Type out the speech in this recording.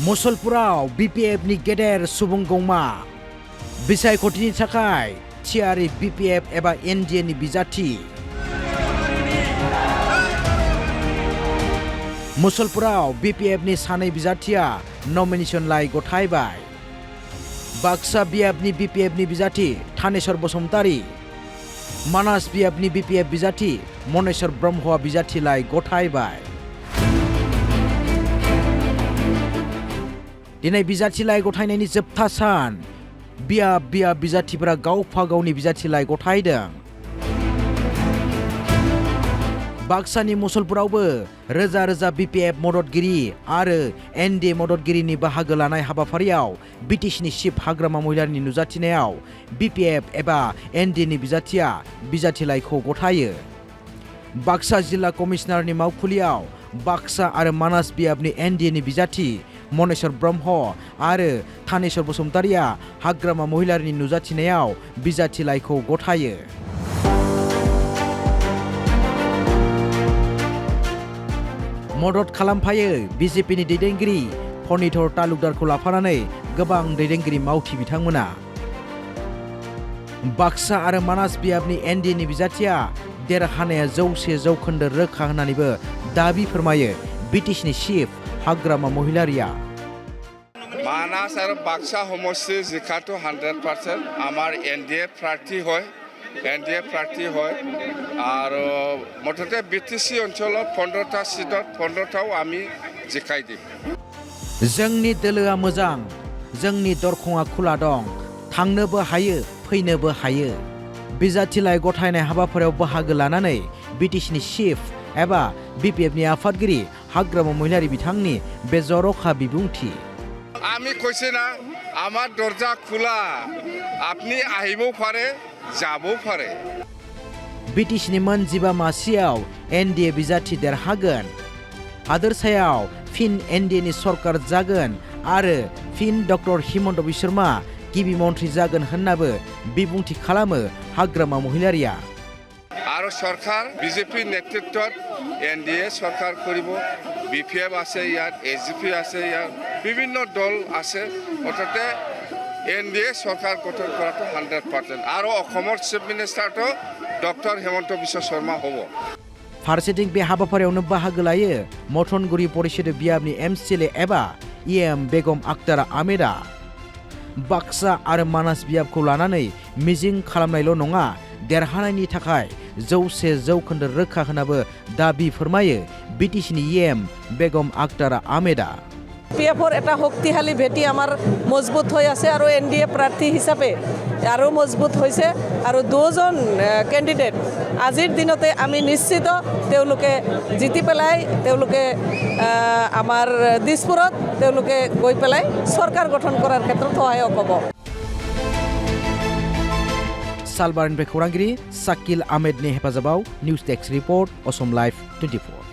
मुसलपुराव BPFनि गेदेर सुबुं गौमा बिसायख'थिनि थाखाय थियारि BPF एबा NDAननि बिजाथि मुसलपुराव BPFनि सानै बिजाथिया नमिनेशन लाइ गथायबाय बाक्सा बियाबनि BPFनि बिजाथि थानेश्वर बसुमतारी मानास बियाबनि BPF बिजाथि मनेश्वर ब्रह्मआ बिजाथि लाइ गथायबाय दिनै बिजाथि लाइ गथायनायनि जोबथा सान बियाब बिजाथिफोरा गावफा गावनि बिजाथि लाइ गथायदों बाक्सानि मुसलपुरावबो रोजा रोजा BPF मददगिरि आरो NDA मददगिरिनि बाहागो लानाय हाबाफारियाव BTCनि चिफ हाग्रामा महिलारिनि नुजाथिनायाव BPF एबा NDAनि बिजाथिया बिजाथि लाइखौ गथायो बाक्सा जिल्ला कमिशनारनि मावखुलियाव बाक्सा आरो मानास बियाबनि NDAनि बिजाथि मनेश्वर ब्रह्म आरो थानेश्वर बसुमतारीया हाग्रामा महिलारिनि नुजाथिनायाव बिजाथि लाइखौ गथायो मदद खालामफायो BJPनि दैदेनगिरि फनिधर तालुकदारखौ लाफानानै गोबां दैदेनगिरि मावथि बिथांमोना बाक्सा आरो मानास बियाबनि NDAनि बिजाथिया देरहानाया 100% रोखा होननानैबो दाबि फोरमायो BTCनि चिफ हाग्रामा महिलारिया मानास और बाक्सा समष्टि जिकातो 100% आमार NDA प्रार्थी হয় और मथते BTC अंचल 15टा सीटत 15टाव आमी जिकाय दिम जोंनि दोलोआ मोजां जोंनि दरखङा खुला दं थांनोबो हायो फैनोबो हायो बिजाथि लाइ गथायनाय हाबाफारियाव बाहागो लानानै BTCनि चिफ एबा BPFनि आफादगिरि हाग्रामा महिलारि बिथांनि बे जर'खा बिबुंथि आमी कइसे ना आमार दरजा खुला आपनि आहिबो पारे जाबो पारे BTCनि मोन 15 मासियाव NDA बिजाथि देरहागोन हादोरसायाव फिन NDAनि सरकार जागोन आरो फिन डक्टर हिमन्त बिश्व शर्मा गिबि मन्त्रि जागोन होननाबो बिबुंथि खालामो हाग्रामा महिलारिया आरो सरकार BJP नेतृत्वत NDA सरकार करिब BPF আছে ইয়াত AGP আছে ইয়াত বিভিন্ন দল আছে অর্থাৎ NDA सरकार गठन কৰাটো 100% আৰু অসমৰ চিফ মিনিষ্টাৰটো ডক্টৰ হিমন্ত বিশ্ব শৰ্মা হ'ব फारसेथिं बे हाबाफारियावनो बाहागो लायो मथनगुरि परिषद बियाबनि MCLA एबा EM बेगम आक्तारा आमेदा बाक्सा आरो मानास बियाबखौ लानानै मिजिं खालामनायल' नङा देरहानायनि थाखाय 100% रोखा होनाबो दाबि फोरमायो BTCनि EM बेगम आक्तारा आमेदा PFৰ এটা শক্তিশালী ভেটি আমাৰ মজবুত হৈ আছে আৰু NDA প্ৰাৰ্থী হিচাপে আৰু মজবুত হৈছে আৰু দুজন ক্যান্ডিডেট আজিৰ দিনতে আমি নিশ্চিত তেওঁলোকে জিতি পেলাই তেওঁলোকে আমাৰ দিছপুৰত তেওঁলোকে গৈ পেলাই চৰকাৰ গঠন কৰাৰ ক্ষেত্ৰত সহায়ক হ'ব सालबारनिफ्राय खौरांगिरि साकिल आहमेदनि हेफाजाबाव news desk report Assam live 24